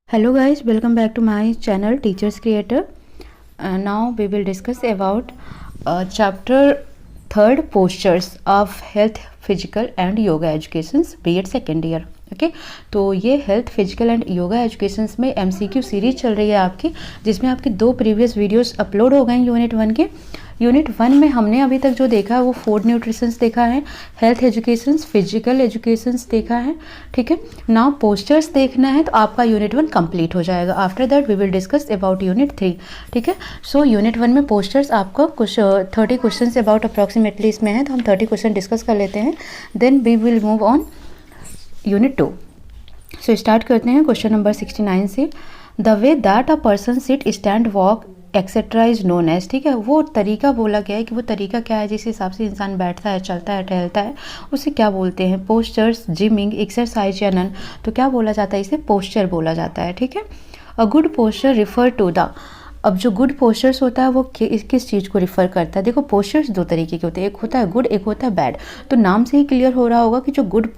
Hello guys, welcome back to my channel Teachers Creator. Now we will discuss about chapter 3rd postures of health physical and yoga educations B.Ed second year. Okay तो ये health physical and yoga educations में MCQ series चल रही है आपकी, जिसमें आपकी 2 previous videos upload हो गए यूनिट 1 के। यूनिट 1 में हमने अभी तक जो देखा है वो फूड न्यूट्रिशंस देखा है, हेल्थ एजुकेशंस, फिजिकल एजुकेशंस देखा है, ठीक है। नाउ पोस्चर्स देखना है तो आपका यूनिट 1 कंप्लीट हो जाएगा। After that we will discuss about unit 3, ठीक है। सो यूनिट 1 में पोस्चर्स आपका कुछ 30 क्वेश्चन अबाउट अप्रॉक्सीमेटली इसमें है, तो हम 30 क्वेश्चन डिस्कस कर लेते हैं, then we will move on unit 2। So start करते हैं क्वेश्चन नंबर 69 से। The way that a person sit stand walk etcetera is known as, ठीक है। वो तरीका बोला गया है कि वो तरीका क्या है जिस हिसाब से इंसान बैठता है, चलता है, टहलता है, उसे क्या बोलते हैं। पोस्चर्स, जिमिंग, एक्सरसाइज या नन, तो क्या बोला जाता है, इसे पोस्चर बोला जाता है, ठीक है। A good posture refer to the, अब जो गुड पोस्चर्स होता है वो किस चीज़ को रिफ़र करता है। देखो पोस्चर्स 2 तरीके के होते हैं, एक होता है गुड, एक होता है बैड। तो नाम से ही क्लियर हो रहा होगा कि जो गुड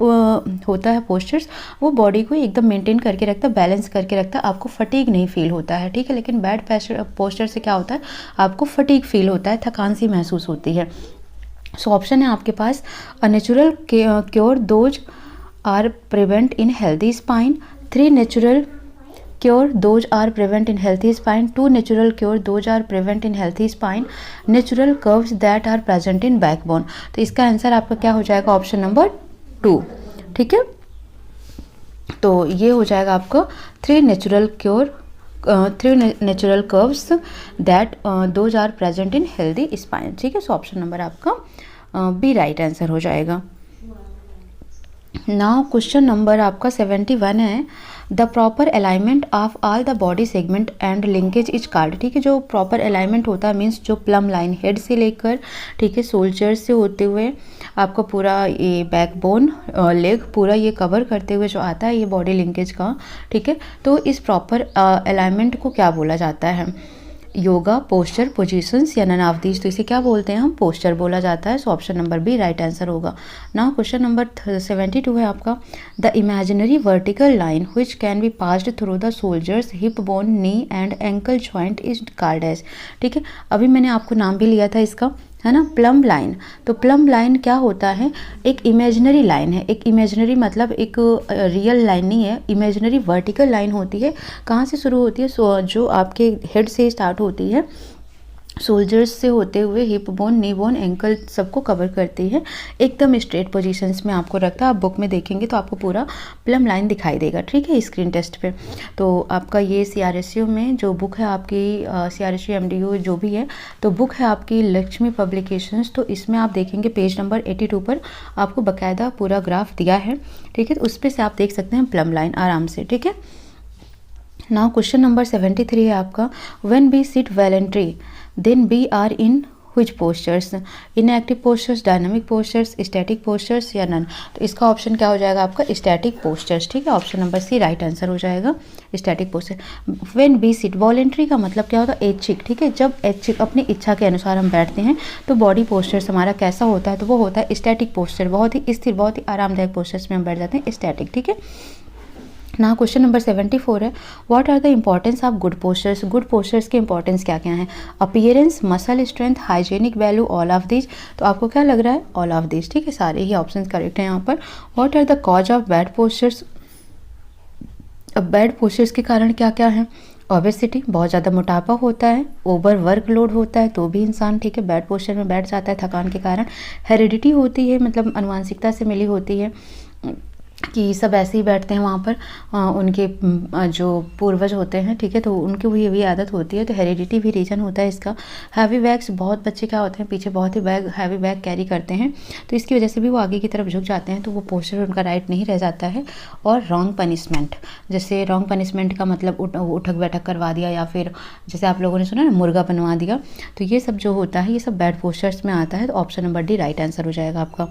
होता है पोस्चर्स, वो बॉडी को एकदम मेंटेन करके रखता है, बैलेंस करके रखता है, आपको फटीग नहीं फील होता है, ठीक है। लेकिन बैड पोस्चर से क्या होता है, आपको फटीग फील होता है, थकान सी महसूस होती है। सो ऑप्शन है आपके पास a natural cure those are prevent in healthy spine, 3 natural cure those are prevent in healthy spine, 2 natural cure those are prevent in healthy spine, natural curves that are present in backbone। तो इसका answer आपका क्या हो जाएगा, option number 2, ठीक है। तो ये हो जाएगा आपका 3 natural cure 3 natural curves that those are present in healthy spine, ठीक है। सो ऑप्शन नंबर आपका बी राइट आंसर हो जाएगा। नाउ क्वेश्चन नंबर आपका 71 है। The proper alignment of all the body segment and linkage is called, ठीक है। जो प्रॉपर अलाइनमेंट होता है मीन्स जो प्लम लाइन हेड से लेकर, ठीक है, शोल्डर्स से होते हुए आपका पूरा ये बैकबोन, लेग पूरा ये कवर करते हुए जो आता है ये बॉडी लिंकेज का, ठीक है। तो इस प्रॉपर अलाइनमेंट को क्या बोला जाता है, योगा, पोस्चर, पोजीशंस या नन ऑफ दीज। तो इसे क्या बोलते हैं हम, पोस्चर बोला जाता है। So option number B right answer होगा। नाउ क्वेश्चन नंबर 72 है आपका। The imaginary vertical line which can be passed through the shoulders, hip bone, knee and ankle joint is called as, ठीक है। अभी मैंने आपको नाम भी लिया था इसका, है ना, प्लम लाइन। तो प्लम लाइन क्या होता है, एक इमेजिनरी लाइन है। एक इमेजिनरी मतलब एक रियल लाइन नहीं है, इमेजिनरी वर्टिकल लाइन होती है। कहाँ से शुरू होती है, जो आपके हेड से स्टार्ट होती है, शोल्डर्स से होते हुए हिप बोन, नी बोन, एंकल सबको कवर करती है, एकदम स्ट्रेट पोजीशंस में आपको रखता है। आप बुक में देखेंगे तो आपको पूरा प्लम लाइन दिखाई देगा, ठीक है, स्क्रीन टेस्ट पे। तो आपका ये CRSU में जो बुक है आपकी, CRSU MDU जो भी है, तो बुक है आपकी लक्ष्मी पब्लिकेशंस। तो इसमें आप देखेंगे पेज नंबर 82 पर आपको बाकायदा पूरा ग्राफ दिया है, ठीक है। तो उस पर से आप देख सकते हैं प्लम लाइन आराम से, ठीक है। नाउ क्वेश्चन नंबर 73 है आपका। When we sit voluntary then we are in which postures, inactive postures, dynamic postures, static postures या नन। तो इसका ऑप्शन क्या हो जाएगा आपका, स्टैटिक पोस्चर्स, ठीक है। Option number C right answer हो जाएगा, static posture. When we sit, voluntary का मतलब क्या होता है, ऐच्छिक, ठीक है। जब ऐच्छिक अपनी इच्छा के अनुसार हम बैठते हैं तो बॉडी पोस्चर्स हमारा कैसा होता है, तो वो होता है स्टैटिक पोस्चर, बहुत ही स्थिर, बहुत ही आरामदायक पोस्चर्स में हम बैठ जाते हैं, स्टैटिक, ठीक है। ना क्वेश्चन नंबर 74 है। What are the importance of good postures, good postures के इंपॉर्टेंस क्या क्या हैं, appearance, muscle strength, hygienic value, all of this. तो आपको क्या लग रहा है, ऑल ऑफ दिस, ठीक है। सारे ही ऑप्शन करेक्ट हैं यहाँ पर। What are the cause of bad postures, अब बैड पोस्चर्स के कारण क्या क्या है, ओबेसिटी, बहुत ज़्यादा मोटापा होता है, ओवर वर्कलोड होता है तो भी इंसान, ठीक है, बैड पोस्चर में बैठ जाता है थकान के कारण। हेरिडिटी होती है, मतलब अनुवांशिकता से मिली होती है कि सब ऐसे ही बैठते हैं वहाँ पर, उनके जो पूर्वज होते हैं, ठीक है, तो उनकी भी आदत होती है। तो हेरिडिटी भी रीजन होता है इसका। हैवी बैग्स, बहुत बच्चे क्या होते हैं पीछे बहुत ही हैवी बैग कैरी करते हैं, तो इसकी वजह से भी वो आगे की तरफ झुक जाते हैं, तो वो पोस्चर उनका राइट नहीं रह जाता है। और रॉन्ग पनिशमेंट, जैसे रॉन्ग पनिशमेंट का मतलब उठक बैठक करवा दिया, या फिर जैसे आप लोगों ने सुना ना मुर्गा बनवा दिया, तो ये सब जो होता है ये सब बैड पोस्चर्स में आता है। तो option number D right answer हो जाएगा आपका।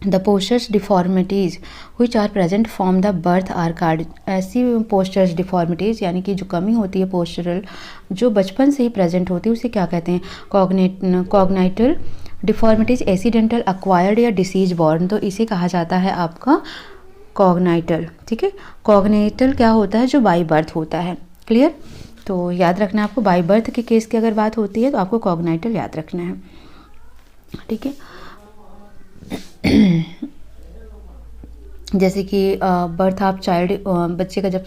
The postures deformities which are present from the birth are called, ऐसी पोस्चर्स डिफॉर्मिटीज़ यानी कि जो कमी होती है पोस्चरल, जो बचपन से ही प्रेजेंट होती है, उसे क्या कहते हैं, कॉग्नाइटल डिफॉर्मिटीज़, एक्सीडेंटल, अक्वायर्ड या डिसीज बॉर्न। तो इसे कहा जाता है आपका कॉग्नाइटल, ठीक है। कॉग्नाइटल क्या होता है, जो बाई बर्थ होता है, क्लियर। तो याद रखना है आपको, बाई बर्थ के केस की अगर बात होती है तो आपको कॉग्नाइटल याद रखना है, ठीक है। जैसे कि बर्थ ऑफ चाइल्ड, बच्चे का जब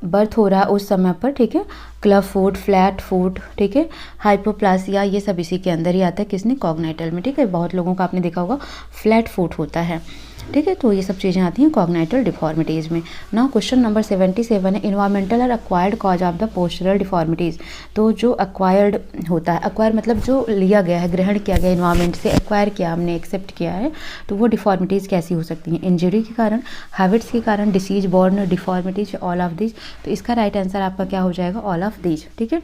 बर्थ हो रहा है उस समय पर, ठीक है, क्लब फुट, फ्लैट फुट, ठीक है, हाइपोप्लासिया, ये सब इसी के अंदर ही आता है, किसने, कॉग्नाइटल में, ठीक है। बहुत लोगों का आपने देखा होगा फ्लैट फुट होता है, ठीक है। तो ये सब चीज़ें आती हैं कॉग्नाइटल डिफॉर्मिटीज़ में। नाउ क्वेश्चन नंबर 77 है, इन्वायरमेंटल और acquired cause of the postural deformities. तो जो एक्वायर्ड होता है, एक्वायर मतलब जो लिया गया है, ग्रहण किया गया इन्वायरमेंट से, एक्वायर किया हमने, एक्सेप्ट किया है, तो वो डिफॉर्मिटीज़ कैसी हो सकती हैं, इंजरी के कारण, हैबिट्स के कारण, disease born deformities, all of these. तो इसका राइट आंसर आपका क्या हो जाएगा, ऑल ऑफ दीज, ठीक है।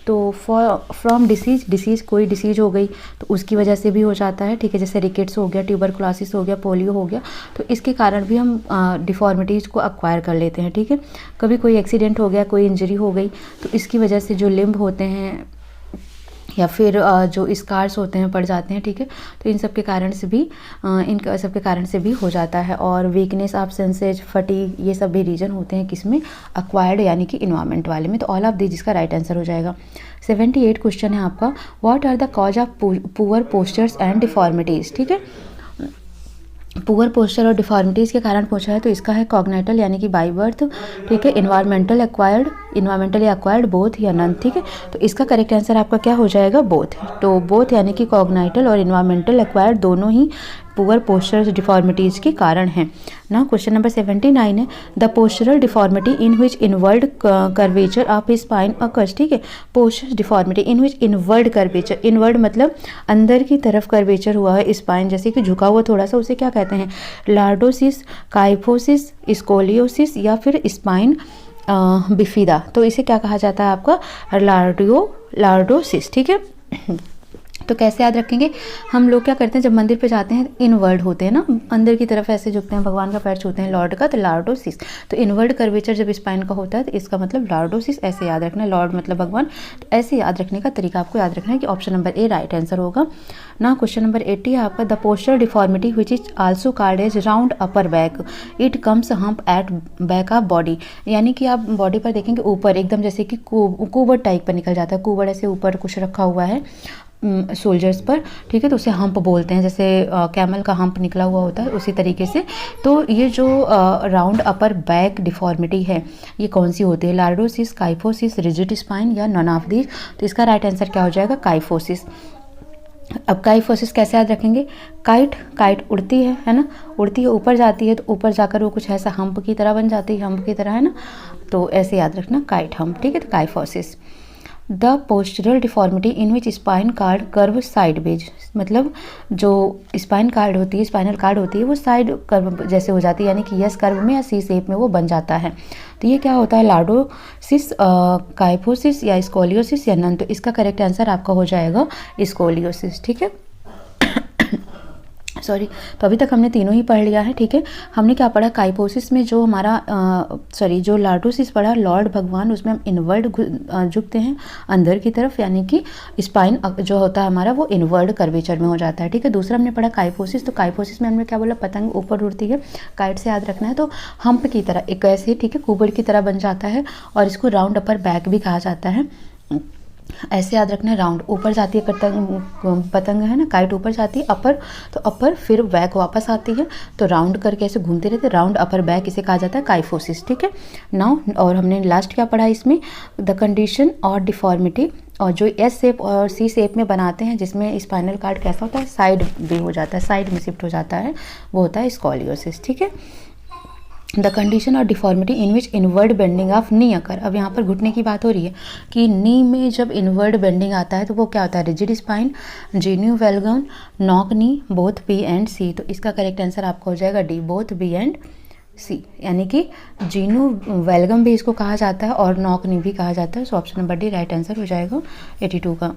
तो फ्रॉम डिसीज़ कोई डिसीज़ हो गई तो उसकी वजह से भी हो जाता है, ठीक है, जैसे रिकेट्स हो गया, ट्यूबरकुलोसिस हो गया, पोलियो हो गया, तो इसके कारण भी हम डिफॉर्मिटीज़ को एक्वायर कर लेते हैं, ठीक है। कभी कोई एक्सीडेंट हो गया, कोई इंजरी हो गई, तो इसकी वजह से जो लिम्ब होते हैं या फिर जो स्कार्स होते हैं पड़ जाते हैं, ठीक है। तो इन सब के कारण से भी सब के कारण से भी हो जाता है। और वीकनेस ऑफ सेंसेज, फटीग, ये सब भी रीजन होते हैं किसमें, एक्वायर्ड यानी कि इन्वायरमेंट वाले में। तो ऑल ऑफ दिस जिसका राइट आंसर हो जाएगा। 78 क्वेश्चन है आपका, what are the cause of poor postures and deformities, ठीक है। पुअर पोस्चर और डिफॉर्मिटीज़ के कारण पूछा है, तो इसका है कॉग्नाइटल यानी कि बाई बर्थ, ठीक है, इन्वायरमेंटली एक्वायर्ड बोथ या नन, ठीक है। तो इसका करेक्ट आंसर आपका क्या हो जाएगा, बोथ। तो बोथ यानी कि कॉग्नाइटल और इन्वायरमेंटल एक्वायर्ड दोनों ही पुअर पोस्चर डिफॉर्मिटीज़ के कारण हैं ना। क्वेश्चन नंबर 79 है, the postural deformity in which inward curvature of spine occurs, ठीक है। Posture deformity in which inward curvature, inward मतलब अंदर की तरफ कर्वेचर हुआ है स्पाइन, जैसे कि झुका हुआ थोड़ा सा, उसे क्या कहते हैं, लार्डोसिस, काइफोसिस, स्कोलियोसिस या फिर स्पाइन बिफिदा। तो इसे क्या कहा जाता है आपका, लार्डोसिस, ठीक है। तो कैसे याद रखेंगे, हम लोग क्या करते हैं जब मंदिर पे जाते हैं, इनवर्ड होते हैं ना, अंदर की तरफ ऐसे झुकते हैं, भगवान का पैर छूते हैं लॉर्ड का, तो लार्डोसिस। तो इनवर्ड कर्वेचर जब स्पाइन का होता है तो इसका मतलब लार्डोसिस, ऐसे याद रखना है, लॉर्ड मतलब भगवान। तो ऐसे याद रखने का तरीका आपको याद रखना है कि option number A right answer होगा ना। क्वेश्चन नंबर 80 है आपका, the postural deformity which is also called as round upper back, it comes hump at back of body, यानी कि आप बॉडी पर देखेंगे ऊपर एकदम जैसे कि कुबड़ टाइप पर निकल जाता है, कुबड़ ऐसे ऊपर कुछ रखा हुआ है सोल्जर्स पर, ठीक है, तो उसे हम्प बोलते हैं, जैसे कैमल का हम्प निकला हुआ होता है उसी तरीके से। तो ये जो राउंड अपर बैक डिफॉर्मिटी है, ये कौन सी होती है, लार्डोसिस, काइफोसिस, रिजिड स्पाइन या नन ऑफ दीज। तो इसका राइट आंसर क्या हो जाएगा, काइफोसिस। अब काइफोसिस कैसे याद रखेंगे, काइट उड़ती है ना, उड़ती है, ऊपर जाती है, तो ऊपर जाकर वो कुछ ऐसा हम्प की तरह बन जाती है, हम्प की तरह, है ना। तो ऐसे याद रखना, काइट हम्प, ठीक है। तो kyphosis. The postural deformity in which spine cord curve sideways, मतलब जो स्पाइन कार्ड होती है, स्पाइनल कार्ड होती है, वो साइड कर्व जैसे हो जाती है, यानी कि यस कर्व में या सी शेप में वो बन जाता है। तो ये क्या होता है, लार्डोसिस, काइफोसिस या स्कोलियोसिस या नन। तो इसका करेक्ट आंसर आपका हो जाएगा स्कोलियोसिस, ठीक है। सॉरी, तो अभी तक हमने तीनों ही पढ़ लिया है, ठीक है। हमने क्या पढ़ा, काइफोसिस में जो हमारा जो लार्डोसिस पढ़ा, लॉर्ड भगवान, उसमें हम इनवर्ड झुकते हैं अंदर की तरफ, यानी कि स्पाइन जो होता है हमारा वो इनवर्ड कर्वेचर में हो जाता है, ठीक है। दूसरा हमने पढ़ा काइफोसिस, तो काइफोसिस में हमने क्या बोला, पतंग ऊपर उड़ती है, काइट से याद रखना है, तो हम्प की तरह एक ऐसे, ठीक है, कुबड़ की तरह बन जाता है, और इसको राउंड अपर बैक भी कहा जाता है। ऐसे याद रखना है, राउंड ऊपर जाती है पतंग है ना, काइट ऊपर जाती है अपर, तो अपर फिर बैक वापस आती है, तो राउंड करके ऐसे घूमते रहते, राउंड अपर बैक, इसे कहा जाता है काइफोसिस, ठीक है। नाउ और हमने लास्ट क्या पढ़ा इसमें, द कंडीशन और डिफॉर्मिटी, और जो एस शेप और सी शेप में बनाते हैं, जिसमें स्पाइनल कार्ड कैसा होता है, साइड भी हो जाता है, साइड में शिफ्ट हो जाता है, वो होता है स्कोलियोसिस, ठीक है। The condition or deformity in which inward bending of knee occur. अब यहाँ पर घुटने की बात हो रही है कि नी में जब इनवर्ड बेंडिंग आता है तो वो क्या होता है, rigid spine, genu valgum, knock knee, both B and C. तो इसका करेक्ट आंसर आपका हो जाएगा D, both B and C, यानी कि जीनू वेलगम भी इसको कहा जाता है और नॉक नी भी कहा जाता है। So option number D right answer हो जाएगा 82 का।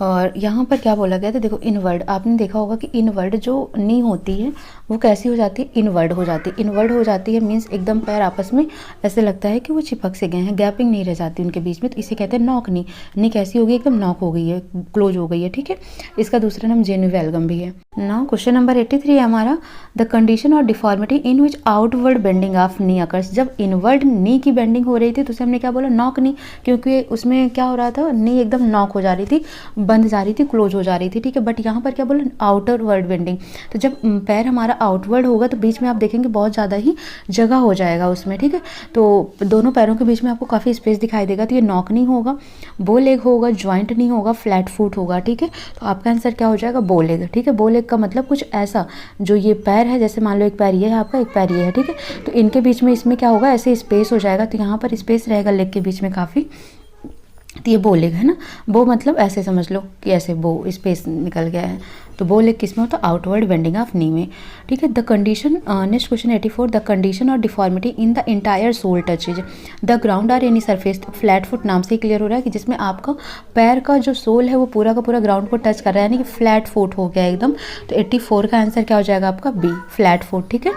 और यहाँ पर क्या बोला गया था, देखो इनवर्ड, आपने देखा होगा कि इनवर्ड जो नी होती है वो कैसी हो जाती है, इनवर्ड हो जाती है। इनवर्ड हो जाती है मीन्स एकदम पैर आपस में ऐसे लगता है कि वो चिपक से गए हैं, गैपिंग नहीं रह जाती उनके बीच में, तो इसे कहते हैं नॉक नी। नी कैसी हो गई, एकदम नॉक हो गई है, क्लोज हो गई है, ठीक है। इसका दूसरा नाम जेन्युवेलगम भी है। नाउ क्वेश्चन नंबर 83 है हमारा, the condition or deformity in which outward bending of knee occurs. जब इनवर्ड नी की बेंडिंग हो रही थी तो उसे हमने क्या बोला, नॉक नी, क्योंकि उसमें क्या हो रहा था, नी एकदम नॉक हो जा रही थी, बंद जा रही थी, क्लोज हो जा रही थी, ठीक है। बट यहाँ पर क्या बोला, आउटर वर्ड बेंडिंग। तो जब पैर हमारा आउटवर्ड होगा तो बीच में आप देखेंगे बहुत ज़्यादा ही जगह हो जाएगा उसमें, ठीक है। तो दोनों पैरों के बीच में आपको काफ़ी स्पेस दिखाई देगा, तो ये नॉक नहीं होगा, बो लेग होगा, ज्वाइंट नहीं होगा, फ्लैट फुट होगा, ठीक है। तो आपका आंसर क्या हो जाएगा, बो लेग, ठीक है। बो लेग का मतलब कुछ ऐसा, जो ये पैर है, जैसे मान लो एक पैर ये है आपका, एक पैर ये है, ठीक है। तो इनके बीच में इसमें क्या होगा, ऐसे स्पेस हो जाएगा, तो यहाँ पर स्पेस रहेगा लेग के बीच में काफ़ी। तो ये बो लेग है ना, बो मतलब ऐसे समझ लो कि ऐसे बो स्पेस निकल गया है, तो बो लेग किस में होता है, आउटवर्ड बेंडिंग ऑफ नी में, ठीक है। The condition, next question 84, the condition or deformity in the entire sole touches the ground or any surface. Flat foot नाम से ही क्लियर हो रहा है कि जिसमें आपका पैर का जो सोल है वो पूरा का पूरा ग्राउंड को टच कर रहा है, यानी कि फ्लैट फुट हो गया एकदम। तो 84 का आंसर क्या हो जाएगा आपका, बी, फ्लैट फुट, ठीक है।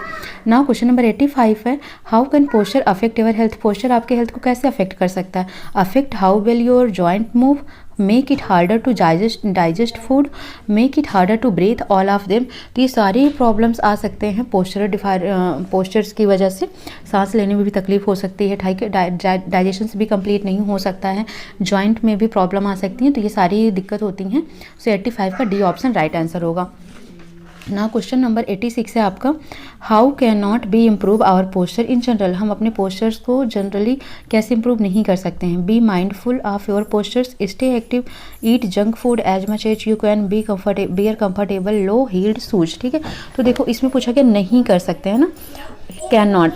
नाउ क्वेश्चन नंबर 85 है, how can posture affect your health. Posture आपके हेल्थ को कैसे अफेक्ट कर सकता है, affect how well your joint move, make it harder to digest food, make it harder to breathe, all of them. तो ये सारी प्रॉब्लम्स आ सकते हैं पोस्चर्स की वजह से। सांस लेने में भी तकलीफ हो सकती है, डाइजेशन भी कंप्लीट नहीं हो सकता है, जॉइंट में भी प्रॉब्लम आ सकती है, तो ये सारी दिक्कत होती हैं। सो 85 का डी ऑप्शन राइट आंसर होगा। ना क्वेश्चन नंबर 86 है आपका, how can not be improve our posture in general. हम अपने पोस्चर्स को जनरली कैसे इम्प्रूव नहीं कर सकते हैं। Be mindful of your postures, stay active, eat junk food as much as you can, be wear comfortable low heeled shoes, ठीक है। तो देखो इसमें पूछा गया नहीं कर सकते हैं ना, कैन नॉट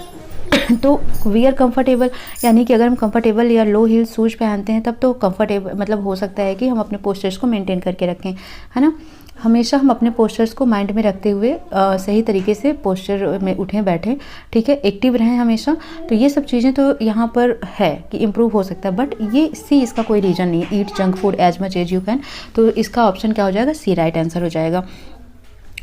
तो वियर कंफर्टेबल, यानी कि अगर हम कंफर्टेबल या लो हील शूज पहनते हैं तब तो कंफर्टेबल मतलब हो सकता है कि हम अपने पोस्चर्स को मेंटेन करके रखें, है ना। हमेशा हम अपने पोस्चर्स को माइंड में रखते हुए सही तरीके से पोस्चर में उठें बैठें, ठीक है, एक्टिव रहें हमेशा। तो ये सब चीज़ें तो यहाँ पर है कि इम्प्रूव हो सकता है, बट ये सी इसका कोई रीज़न नहीं है, eat junk food as much as you can. तो इसका ऑप्शन क्या हो जाएगा, सी राइट आंसर हो जाएगा।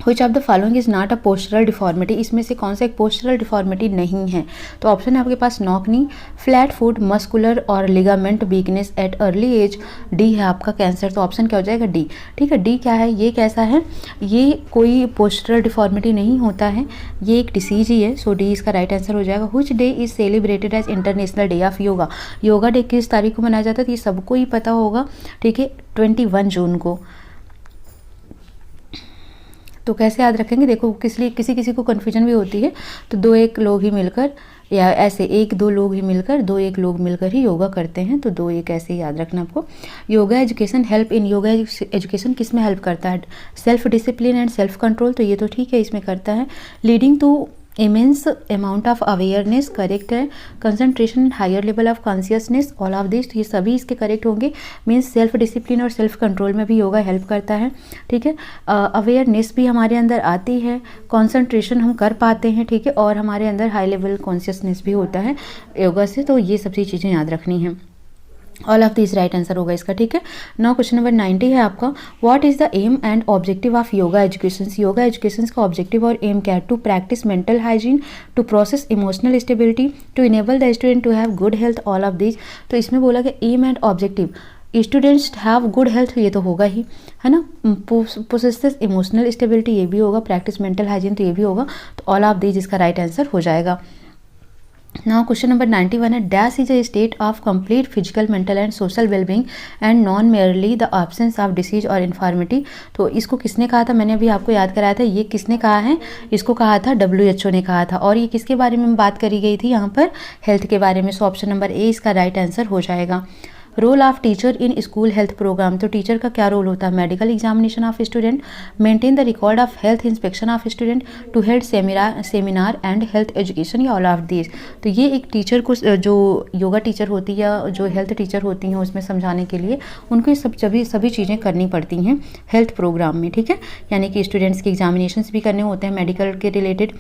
विच of the following is not a postural deformity, इसमें से कौन सा एक पोस्चरल डिफॉर्मिटी नहीं है। तो ऑप्शन है आपके पास knock knee, flat foot, muscular और ligament weakness at early age, D है आपका कैंसर। तो ऑप्शन क्या हो जाएगा, डी, ठीक है। डी क्या है, ये कैसा है, ये कोई पोस्चरल डिफॉर्मिटी नहीं होता है, ये एक डिसीज ही है। सो डी इसका राइट आंसर हो जाएगा। Which day is celebrated as international day of yoga. Yoga day किस तारीख को मनाया जाता है, तो ये सबको ही पता होगा, ठीक है, 21 जून को। तो कैसे याद रखेंगे, देखो किसी किसी को कन्फ्यूजन भी होती है, तो दो एक लोग ही मिलकर, या ऐसे एक दो लोग ही मिलकर, दो एक लोग मिलकर ही योगा करते हैं, तो दो एक ऐसे ही याद रखना आपको। Yoga education help in, yoga education किस में हेल्प करता है, self discipline and self control, तो ये तो ठीक है, इसमें करता है। Leading to immense amount of awareness, correct है। Concentration, higher level of consciousness, all of this, तो ये सभी इसके करेक्ट होंगे। मीन्स सेल्फ डिसिप्लिन और सेल्फ कंट्रोल में भी योगा हेल्प करता है, ठीक है। अवेयरनेस भी हमारे अंदर आती है, कॉन्संट्रेशन हम कर पाते हैं, ठीक है, और हमारे अंदर हाई लेवल कॉन्शियसनेस भी होता है योगा से। तो ये सभी चीज़ें याद रखनी है। All of this right answer होगा इसका, ठीक है। नाउ क्वेश्चन नंबर 90 है आपका, what is the aim and objective of yoga education. Yoga education का ऑब्जेक्टिव और एम क्या है, to practice mental hygiene, to process emotional stability, to enable the student to have good health, all of this. तो इसमें बोला कि aim and objective, students have good health, ये तो होगा ही, है ना। पोसेसेस इमोशनल स्टेबिलिटी, ये भी होगा। प्रैक्टिस मेंटल हाइजीन, तो ये भी होगा। तो ऑल ऑफ दिस इसका राइट आंसर हो जाएगा। नाउ क्वेश्चन नंबर 91 है, dash is a state of complete physical, mental and social wellbeing and non merely the absence of disease और इन्फॉर्मिटी। तो इसको किसने कहा था, मैंने अभी आपको याद कराया था, ये किसने कहा है, इसको कहा था WHO ने कहा था। और ये किसके बारे में बात करी गई थी, यहाँ पर हेल्थ के बारे में। सो ऑप्शन नंबर ए इसका राइट आंसर हो जाएगा। Role of teacher in school health program, तो टीचर का क्या रोल होता है, medical examination of student, maintain the record of health inspection of student, to held seminar and health education, या all of this. तो ये एक टीचर को, जो योगा टीचर होती है या जो हेल्थ टीचर होती हैं उसमें समझाने के लिए उनको ये सभी चीज़ें करनी पड़ती हैं हेल्थ प्रोग्राम में, ठीक है। यानी कि स्टूडेंट्स के एग्जामिनेशंस भी करने होते हैं मेडिकल के रिलेटेड,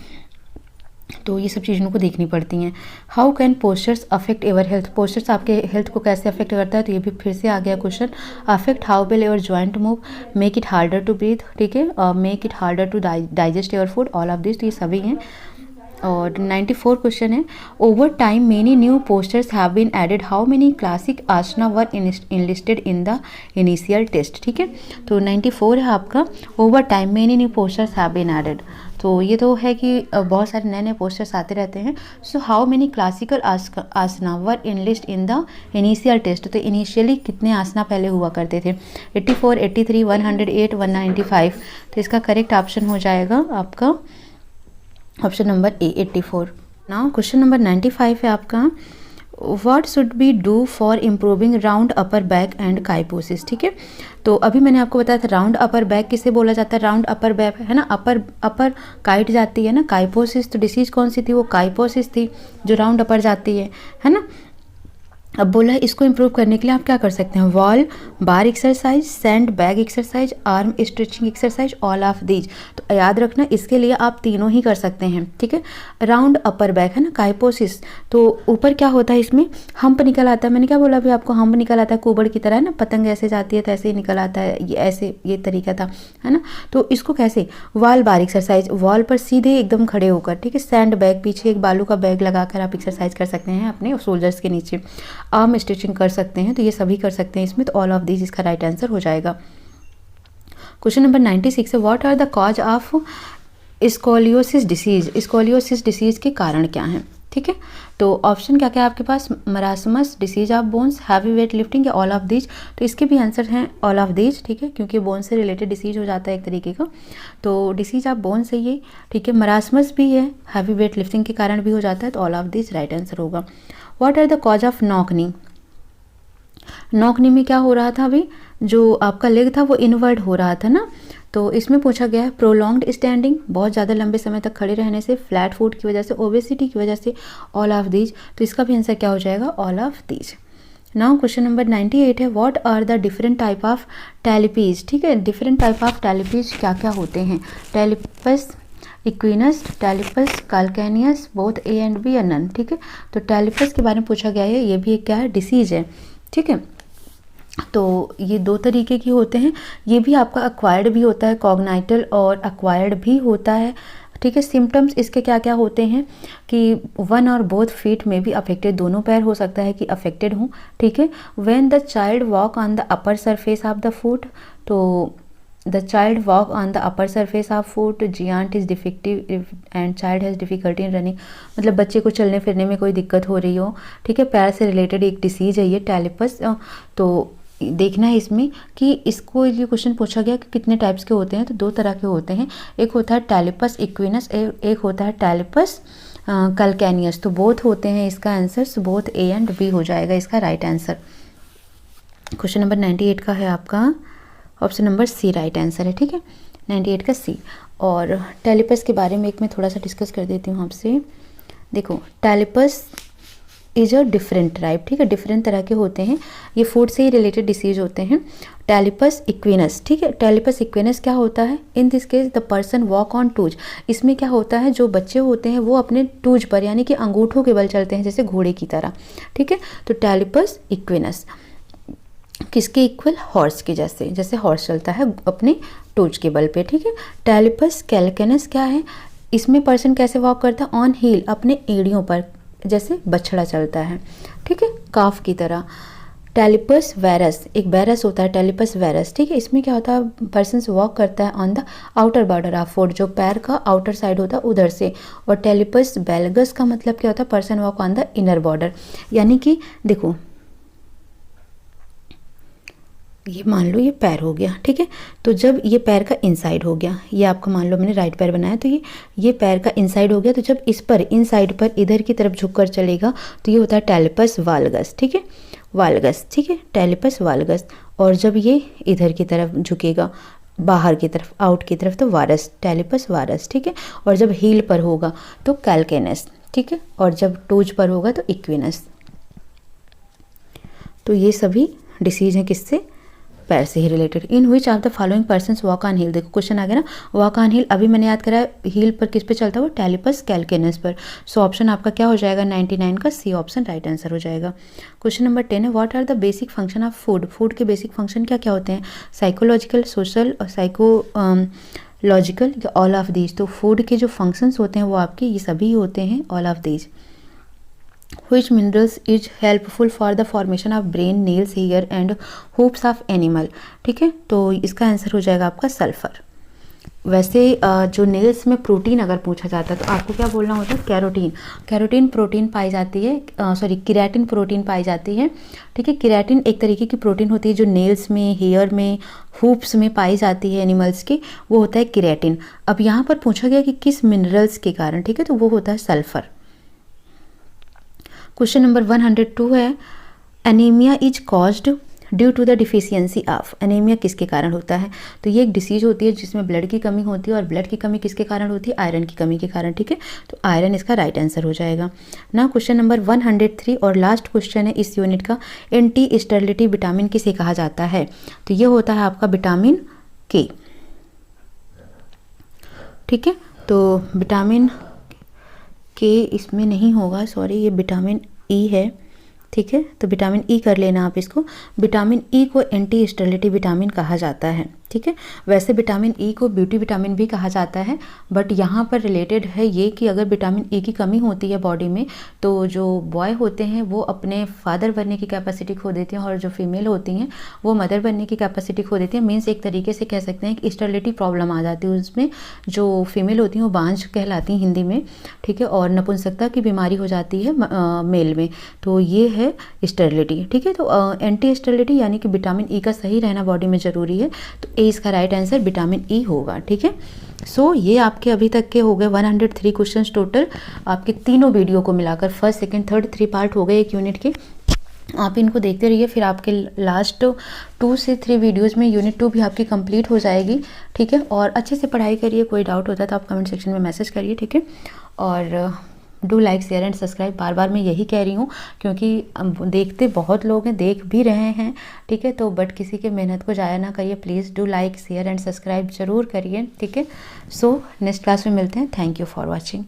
तो ये सब चीज़ों को देखनी पड़ती हैं। How can postures affect ever health, postures आपके हेल्थ को कैसे अफेक्ट करता है, तो ये भी फिर से आ गया question. Affect how well your joint move, make it harder to breathe, ठीक है, make it harder to digest your food, all of this, तो ये सभी हैं। और 94 क्वेश्चन है, over time many new posters have been added, how many classic asana were enlisted in the initial test. ठीक है, तो 94 है आपका, over time many new posters have been added. तो ये तो है कि बहुत सारे नए नए पोस्टर्स आते रहते हैं। So how many classical asana were enlist in the initial test, तो इनिशियली कितने आसना पहले हुआ करते थे, 84, 83, 108, 195। तो इसका करेक्ट ऑप्शन हो जाएगा आपका option number A, 84। Now question number 95 है आपका, what should be do for improving round upper back and kyphosis. ठीक है, तो अभी मैंने आपको बताया था राउंड अपर बैक किसे बोला जाता है, राउंड अपर बैक है ना, अपर काइट जाती है ना, काइपोसिस तो डिसीज कौन सी थी, वो काइपोसिस थी जो राउंड अपर जाती है ना। अब बोला है इसको इम्प्रूव करने के लिए आप क्या कर सकते हैं, wall bar exercise, sand bag exercise, arm stretching exercise, all of these. तो याद रखना इसके लिए आप तीनों ही कर सकते हैं। ठीक है, राउंड अपर बैक है ना, काइपोसिस, तो ऊपर क्या होता है इसमें हम्प निकल आता है, मैंने क्या बोला अभी आपको, हम्प निकल आता है कुबड़ की तरह है ना, पतंग ऐसे जाती है तो ऐसे ही निकल आता है, ये ऐसे ये तरीका था है ना। तो इसको कैसे, वॉल बार एक्सरसाइज, वॉल पर सीधे एकदम खड़े होकर, ठीक है, सैंड बैग पीछे एक बालू का बैग लगाकर आप एक्सरसाइज कर सकते हैं अपने शोल्डर्स के नीचे, आर्म स्टिचिंग कर सकते हैं, तो ये सभी कर सकते हैं इसमें, तो ऑल ऑफ दिस इसका राइट आंसर हो जाएगा। क्वेश्चन नंबर 96 है, what are the cause of scoliosis disease, scoliosis disease के कारण क्या हैं। ठीक है, तो ऑप्शन क्या क्या है आपके पास, marasmus, disease of bones, heavy weight lifting या ऑल ऑफ दीज। तो इसके भी आंसर हैं ऑल ऑफ दीज। ठीक है, क्योंकि बोन से रिलेटेड डिसीज हो जाता है एक तरीके का, तो डिसीज ऑफ बोन से ये, ठीक है, मरासमस भी है, हैवी वेट लिफ्टिंग के कारण भी हो जाता है, तो all of these right answer होगा। What are the cause of knock knee, knock knee में क्या हो रहा था, अभी जो आपका लेग था वो इनवर्ड हो रहा था ना, तो इसमें पूछा गया है प्रोलॉन्ग्ड स्टैंडिंग, बहुत ज़्यादा लंबे समय तक खड़े रहने से, फ्लैट फुट की वजह से, ओबेसिटी की वजह से, ऑल ऑफ दीज। तो इसका भी आंसर क्या हो जाएगा, all of these. Now question number 98 है, what are the different type of talipes. ठीक है, डिफरेंट टाइप ऑफ टैलिपीज क्या क्या होते हैं, टैलिपस इक्विनस, टैलिपस calcaneus, both A and B या नन। ठीक है, तो टैलिपस के बारे में पूछा गया है, ये भी एक क्या है, डिसीज है। ठीक है, तो ये दो तरीके की होते हैं, ये भी आपका अक्वायर्ड भी होता है, कॉग्नाइटल और अक्वायर्ड भी होता है। ठीक है, सिम्टम्स इसके क्या क्या होते हैं कि वन और बोथ फीट में भी अफेक्टेड, दोनों पैर हो सकता है कि अफेक्टेड हों। ठीक है, when the child walk on the upper surface of the foot, तो the child walk on the upper surface of foot, giant is defective and child has difficulty in running, मतलब बच्चे को चलने फिरने में कोई दिक्कत हो रही हो। ठीक है, पैर से रिलेटेड एक डिसीज है ये टैलिपस। तो देखना है इसमें कि इसको ये क्वेश्चन पूछा गया कि कितने टाइप्स के होते हैं, तो दो तरह के होते हैं, एक होता है टैलिपस इक्विनस, एक होता है टैलिपस कैल्केनियस। तो बोथ होते हैं, इसका answer both A and B हो जाएगा इसका राइट आंसर। क्वेश्चन नंबर 98 का है आपका option number C right answer है। ठीक है, 98 का सी। और टैलिपस के बारे में एक मैं थोड़ा सा डिस्कस कर देती हूँ आपसे। देखो, टैलिपस इज अ डिफरेंट टाइप, ठीक है, डिफरेंट तरह के होते हैं, ये फूड से ही रिलेटेड डिसीज होते हैं। टैलिपस इक्विनस, ठीक है, टैलिपस इक्विनस क्या होता है, in this case the person walk on twos. इसमें क्या होता है, जो बच्चे होते हैं वो अपने टूज पर यानी कि अंगूठों के बल चलते हैं, जैसे घोड़े की तरह। ठीक है, तो टैलिपस इक्विनस किसके इक्वल, हॉर्स के जैसे, जैसे हॉर्स चलता है अपने टूज के बल पे। ठीक है, टैलिपस कैल्केनस क्या है, इसमें पर्सन कैसे वॉक करता है, ऑन हील, अपने एड़ियों पर, जैसे बछड़ा चलता है। ठीक है, काफ की तरह। टैलिपस वैरस, एक वैरस होता है टैलिपस वैरस। ठीक है, इसमें क्या होता है, पर्सन वॉक करता है on the outer border of foot, जो पैर का आउटर साइड होता है उधर से। और टैलिपस बेलगस का मतलब क्या होता है, person walk on the inner border, यानी कि देखो ये मान लो ये पैर हो गया। ठीक है, तो जब ये पैर का इनसाइड हो गया, ये आपका मान लो मैंने राइट पैर बनाया, तो ये पैर का इनसाइड हो गया, तो जब इस पर इनसाइड पर इधर की तरफ झुककर चलेगा तो ये होता है टैलिपस वाल्गस। ठीक है, वाल्गस, ठीक है, टैलिपस वाल्गस। और जब ये इधर की तरफ झुकेगा, बाहर की तरफ, आउट की तरफ, तो वारस, टैलिपस वारस। ठीक है, और जब हील पर होगा तो कैल्केनस। ठीक है, और जब टोज पर होगा तो इक्विनस। तो ये सभी डिसीज हैं किससे, पैर से ही related. In which of the following persons walk on heel, देखो क्वेश्चन आ गया ना, वॉक ऑन हील, अभी मैंने याद करा हील पर किस पे चलता है, वो टैलिपस कैल्केनस पर। सो ऑप्शन आपका क्या हो जाएगा, 99 का सी ऑप्शन राइट आंसर हो जाएगा। क्वेश्चन नंबर 10 है, what are the basic function of food, food के बेसिक फंक्शन क्या क्या होते हैं, साइकोलॉजिकल, सोशल और लॉजिकल या ऑल ऑफ दीज। तो फूड के जो फंक्शंस होते हैं वो आपके ये सभी होते हैं, all of these. Which minerals is helpful for the formation of brain, nails, hair and hooves of animal। ठीक है, तो इसका आंसर हो जाएगा आपका सल्फर। वैसे जो नेल्स में प्रोटीन अगर पूछा जाता है तो आपको क्या बोलना होता है, कैरोटीन। कैरोटीन प्रोटीन पाई जाती है, केराटिन प्रोटीन पाई जाती है। ठीक है, केराटिन एक तरीके की प्रोटीन होती है जो नेल्स में, हेयर में, हूप्स में पाई जाती है एनिमल्स की, वो होता है केराटिन। अब यहाँ पर पूछा गया कि किस मिनरल्स के कारण, ठीक है, तो वो होता है सल्फर। क्वेश्चन नंबर 102 है, anaemia is caused due to the deficiency of. Anaemia किसके कारण होता है, तो ये एक डिसीज होती है जिसमें ब्लड की कमी होती है, और ब्लड की कमी किसके कारण होती है, आयरन की कमी के कारण। ठीक है, तो आयरन इसका राइट आंसर हो जाएगा ना। क्वेश्चन नंबर 103 और लास्ट क्वेश्चन है इस यूनिट का, एंटी स्टेरिलिटी विटामिन किसे कहा जाता है, तो ये होता है आपका विटामिन के। ठीक है, तो विटामिन के इसमें नहीं होगा, सॉरी, ये विटामिन ई है। ठीक है, तो विटामिन ई कर लेना आप इसको। विटामिन ई को एंटी स्टेरिलिटी विटामिन कहा जाता है। ठीक है, वैसे विटामिन ई को ब्यूटी विटामिन भी कहा जाता है, बट यहाँ पर रिलेटेड है ये कि अगर विटामिन ई की कमी होती है बॉडी में तो जो बॉय होते हैं वो अपने फादर बनने की कैपेसिटी खो देते हैं, और जो फीमेल होती हैं वो मदर बनने की कैपेसिटी खो देती हैं। मीन्स एक तरीके से कह सकते हैं कि स्टेरिलिटी प्रॉब्लम आ जाती है उसमें। जो फीमेल होती हैं वो बांझ कहलाती हैं हिंदी में। ठीक है, और नपुंसकता की बीमारी हो जाती है मेल में, तो ये है स्टेरिलिटी। ठीक है, तो एंटी स्टेरिलिटी यानी कि विटामिन ई का सही रहना बॉडी में ज़रूरी है, तो ए इसका राइट आंसर विटामिन ई होगा। ठीक है, सो ये आपके अभी तक के हो गए 103 क्वेश्चंस टोटल, आपके तीनों वीडियो को मिलाकर, फर्स्ट सेकंड थर्ड 3 पार्ट हो गए एक यूनिट के। आप इनको देखते रहिए, फिर आपके लास्ट 2 से 3 वीडियोस में यूनिट 2 भी आपकी कंप्लीट हो जाएगी। ठीक है, और अच्छे से पढ़ाई करिए, कोई डाउट होता है तो आप कमेंट सेक्शन में मैसेज करिए। ठीक है, और do like share and subscribe, बार बार मैं यही कह रही हूँ क्योंकि देखते बहुत लोग हैं, देख भी रहे हैं। ठीक है, तो बट किसी के मेहनत को ज़ाया ना करिए, please do like share and subscribe ज़रूर करिए। ठीक है, सो नेक्स्ट क्लास में मिलते हैं। Thank you for watching.